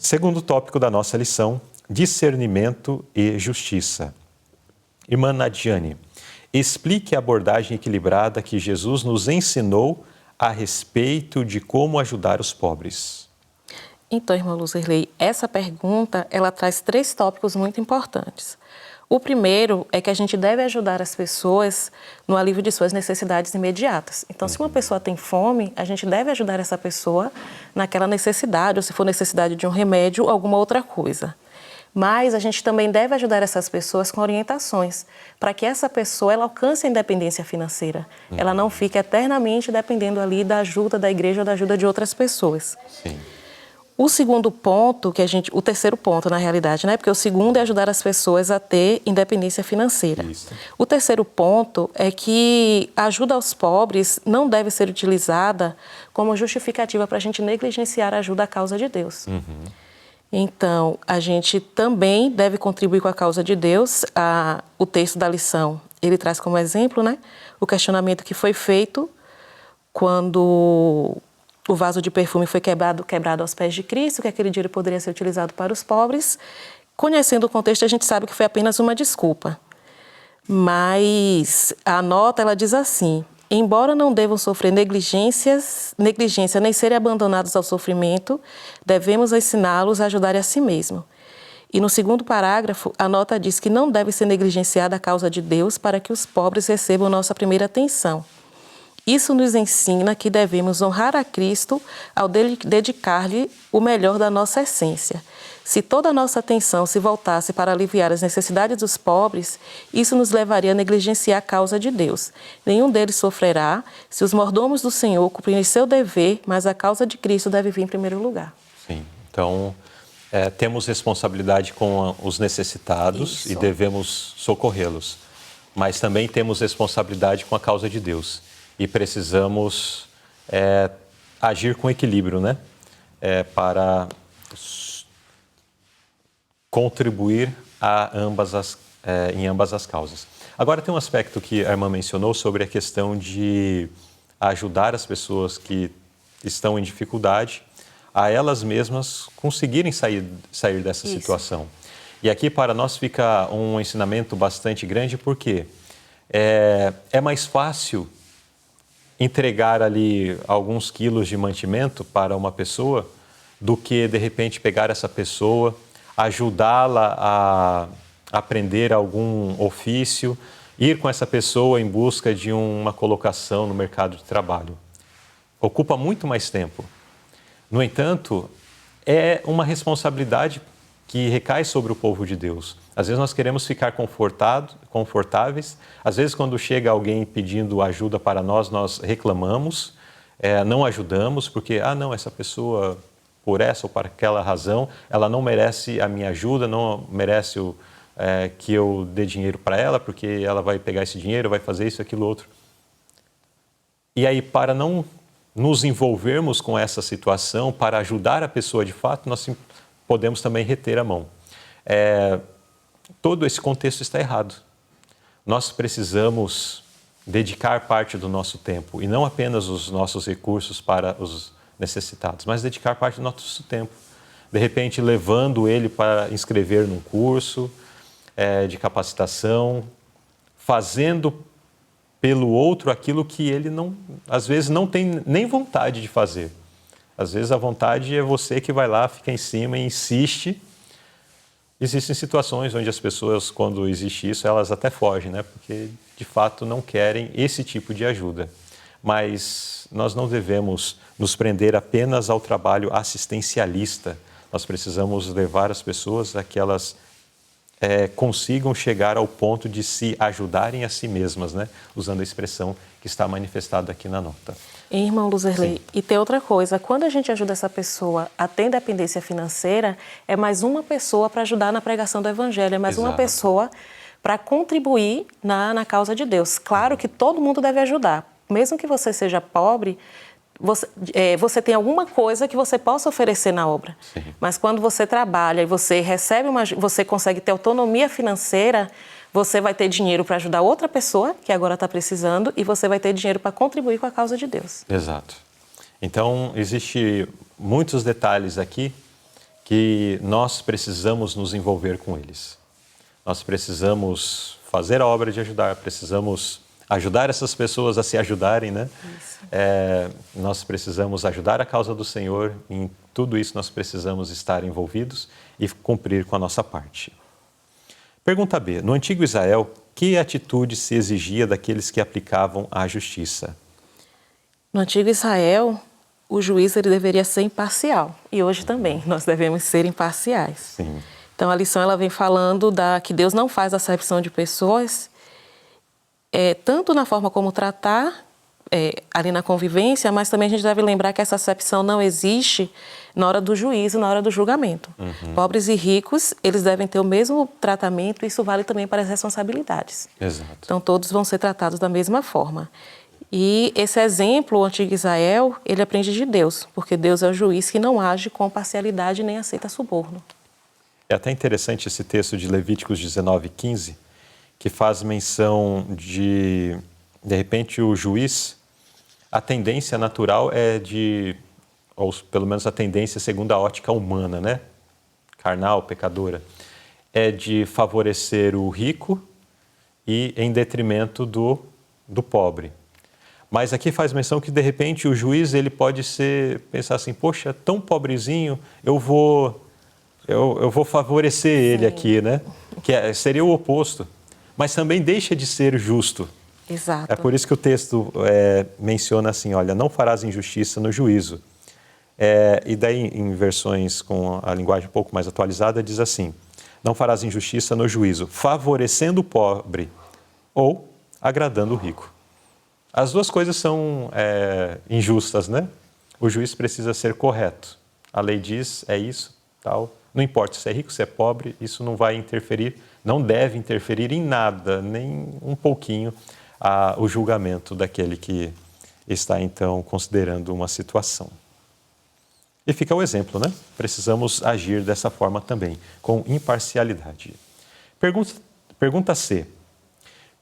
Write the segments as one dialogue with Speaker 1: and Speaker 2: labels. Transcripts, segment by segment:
Speaker 1: Segundo tópico da nossa lição, discernimento e justiça. Irmã Nadiane, explique a abordagem equilibrada que Jesus nos ensinou a respeito de como ajudar os pobres.
Speaker 2: Então, irmã Luzerlei, essa pergunta, ela traz 3 tópicos muito importantes. O primeiro é que a gente deve ajudar as pessoas no alívio de suas necessidades imediatas. Então, se uma pessoa tem fome, a gente deve ajudar essa pessoa naquela necessidade, ou se for necessidade de um remédio ou alguma outra coisa. Mas a gente também deve ajudar essas pessoas com orientações, para que essa pessoa ela alcance a independência financeira. Ela não fique eternamente dependendo ali da ajuda da igreja ou da ajuda de outras pessoas.
Speaker 1: Sim.
Speaker 2: O segundo ponto, o terceiro ponto na realidade, né? Porque o segundo é ajudar as pessoas a ter independência financeira.
Speaker 1: Isso.
Speaker 2: O terceiro ponto é que a ajuda aos pobres não deve ser utilizada como justificativa para a gente negligenciar a ajuda à causa de Deus. Então, a gente também deve contribuir com a causa de Deus. O texto da lição, ele traz como exemplo, né, o questionamento que foi feito quando o vaso de perfume foi quebrado aos pés de Cristo, que aquele dinheiro poderia ser utilizado para os pobres. Conhecendo o contexto, a gente sabe que foi apenas uma desculpa. Mas a nota, ela diz assim: embora não devam sofrer negligência nem serem abandonados ao sofrimento, devemos ensiná-los a ajudar a si mesmo. E no segundo parágrafo, a nota diz que não deve ser negligenciada a causa de Deus para que os pobres recebam nossa primeira atenção. Isso nos ensina que devemos honrar a Cristo ao dedicar-lhe o melhor da nossa essência. Se toda a nossa atenção se voltasse para aliviar as necessidades dos pobres, isso nos levaria a negligenciar a causa de Deus. Nenhum deles sofrerá se os mordomos do Senhor cumprirem seu dever, mas a causa de Cristo deve vir em primeiro lugar.
Speaker 1: Sim, então temos responsabilidade com os necessitados e devemos socorrê-los, mas também temos responsabilidade com a causa de Deus. E precisamos agir com equilíbrio, né? Para contribuir em ambas as causas. Agora, tem um aspecto que a irmã mencionou sobre a questão de ajudar as pessoas que estão em dificuldade a elas mesmas conseguirem sair dessa situação. E aqui, para nós, fica um ensinamento bastante grande, porque é mais fácil entregar ali alguns quilos de mantimento para uma pessoa do que, de repente, pegar essa pessoa, ajudá-la a aprender algum ofício, ir com essa pessoa em busca de uma colocação no mercado de trabalho. Ocupa muito mais tempo. No entanto, é uma responsabilidade que recai sobre o povo de Deus. Às vezes nós queremos ficar confortáveis. Às vezes, quando chega alguém pedindo ajuda para nós, nós reclamamos, não ajudamos, porque, não, essa pessoa, por essa ou por aquela razão, ela não merece a minha ajuda, não merece que eu dê dinheiro para ela, porque ela vai pegar esse dinheiro, vai fazer isso, aquilo, outro. E aí, para não nos envolvermos com essa situação, para ajudar a pessoa de fato, nós podemos também reter a mão. Todo esse contexto está errado. Nós precisamos dedicar parte do nosso tempo, e não apenas os nossos recursos para os necessitados, mas dedicar parte do nosso tempo. De repente, levando ele para inscrever num curso de capacitação, fazendo pelo outro aquilo que ele às vezes não tem nem vontade de fazer. Às vezes a vontade é você que vai lá, fica em cima e insiste. Existem situações onde as pessoas, quando existe isso, elas até fogem, né? Porque, de fato, não querem esse tipo de ajuda. Mas nós não devemos nos prender apenas ao trabalho assistencialista. Nós precisamos levar as pessoas a que elas consigam chegar ao ponto de se ajudarem a si mesmas, né? Usando a expressão que está manifestada aqui na nota.
Speaker 2: Irmão Luzerlei, e tem outra coisa, quando a gente ajuda essa pessoa a ter independência financeira, é mais uma pessoa para ajudar na pregação do Evangelho, é mais uma pessoa para contribuir na causa de Deus. Claro que todo mundo deve ajudar, mesmo que você seja pobre, você tem alguma coisa que você possa oferecer na obra.
Speaker 1: Sim.
Speaker 2: Mas quando você trabalha e você você consegue ter autonomia financeira, você vai ter dinheiro para ajudar outra pessoa que agora está precisando e você vai ter dinheiro para contribuir com a causa de Deus.
Speaker 1: Exato. Então, existem muitos detalhes aqui que nós precisamos nos envolver com eles. Nós precisamos fazer a obra de ajudar, precisamos ajudar essas pessoas a se ajudarem, né? Nós precisamos ajudar a causa do Senhor, em tudo isso nós precisamos estar envolvidos e cumprir com a nossa parte. Pergunta B. No antigo Israel, que atitude se exigia daqueles que aplicavam a justiça?
Speaker 2: No antigo Israel, o juiz ele deveria ser imparcial. E hoje também nós devemos ser imparciais.
Speaker 1: Sim.
Speaker 2: Então a lição ela vem falando que Deus não faz acepção de pessoas, tanto na forma como tratar, ali na convivência, mas também a gente deve lembrar que essa acepção não existe na hora do juízo, na hora do julgamento. Pobres e ricos, eles devem ter o mesmo tratamento, e isso vale também para as responsabilidades.
Speaker 1: Exato.
Speaker 2: Então todos vão ser tratados da mesma forma. E esse exemplo, o antigo Israel, ele aprende de Deus, porque Deus é o juiz que não age com parcialidade nem aceita suborno.
Speaker 1: É até interessante esse texto de Levíticos 19:15, que faz menção de repente, o juiz, a tendência natural é ou pelo menos a tendência segundo a ótica humana, né? Carnal, pecadora, é de favorecer o rico e em detrimento do pobre. Mas aqui faz menção que, de repente, o juiz ele pode pensar assim, poxa, tão pobrezinho, eu vou favorecer ele aqui, né? Seria o oposto. Mas também deixa de ser justo.
Speaker 2: Exato.
Speaker 1: É por isso que o texto menciona assim, olha, não farás injustiça no juízo. E daí, em versões com a linguagem um pouco mais atualizada, diz assim, não farás injustiça no juízo, favorecendo o pobre ou agradando o rico. As duas coisas são injustas, né? O juiz precisa ser correto. A lei diz, é isso, tal. Não importa se é rico, se é pobre, isso não vai interferir, não deve interferir em nada, nem um pouquinho, o julgamento daquele que está, então, considerando uma situação. E fica o exemplo, né? Precisamos agir dessa forma também, com imparcialidade. Pergunta C.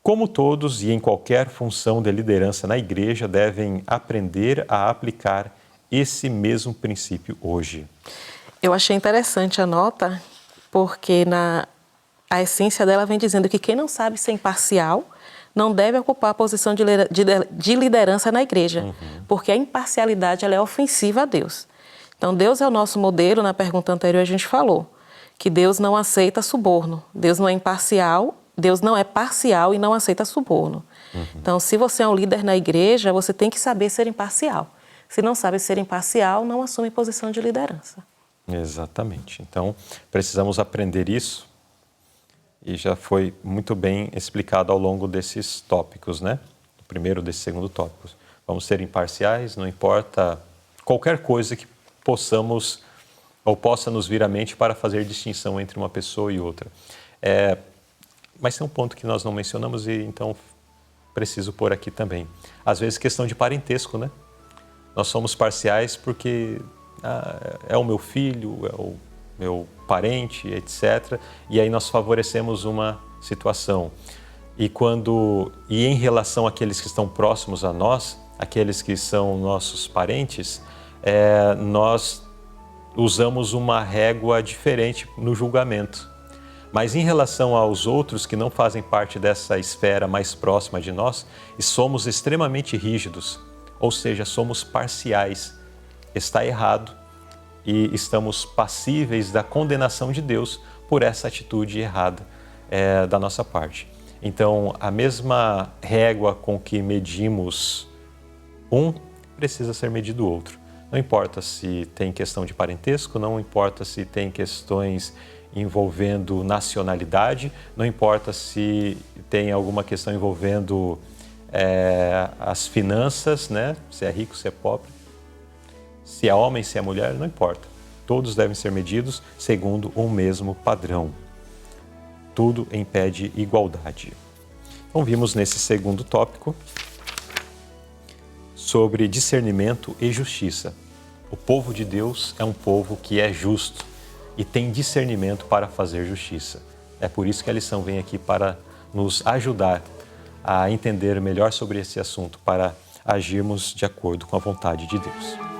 Speaker 1: Como todos e em qualquer função de liderança na igreja devem aprender a aplicar esse mesmo princípio hoje?
Speaker 2: Eu achei interessante a nota, porque a essência dela vem dizendo que quem não sabe ser imparcial não deve ocupar a posição de liderança na igreja, porque a imparcialidade ela é ofensiva a Deus. Então, Deus é o nosso modelo, na pergunta anterior a gente falou, que Deus não aceita suborno, Deus não é imparcial, Deus não é parcial e não aceita suborno. Então, se você é um líder na igreja, você tem que saber ser imparcial. Se não sabe ser imparcial, não assume posição de liderança.
Speaker 1: Exatamente. Então, precisamos aprender isso e já foi muito bem explicado ao longo desses tópicos, né? Do primeiro, desse segundo tópico. Vamos ser imparciais, não importa qualquer coisa que possamos ou possa nos vir à mente para fazer distinção entre uma pessoa e outra. Mas tem um ponto que nós não mencionamos e então preciso pôr aqui também. Às vezes questão de parentesco, né? Nós somos parciais porque é o meu filho, é o meu parente, etc. E aí nós favorecemos uma situação. E em relação àqueles que estão próximos a nós, aqueles que são nossos parentes, nós usamos uma régua diferente no julgamento. Mas em relação aos outros que não fazem parte dessa esfera mais próxima de nós, somos extremamente rígidos, ou seja, somos parciais. Está errado e estamos passíveis da condenação de Deus por essa atitude errada da nossa parte. Então, a mesma régua com que medimos precisa ser medido o outro. Não importa se tem questão de parentesco, não importa se tem questões envolvendo nacionalidade, não importa se tem alguma questão envolvendo as finanças, né? Se é rico, se é pobre, se é homem, se é mulher, não importa. Todos devem ser medidos segundo o mesmo padrão. Tudo em pé de igualdade. Então, vimos nesse segundo tópico sobre discernimento e justiça. O povo de Deus é um povo que é justo e tem discernimento para fazer justiça. É por isso que a lição vem aqui para nos ajudar a entender melhor sobre esse assunto, para agirmos de acordo com a vontade de Deus.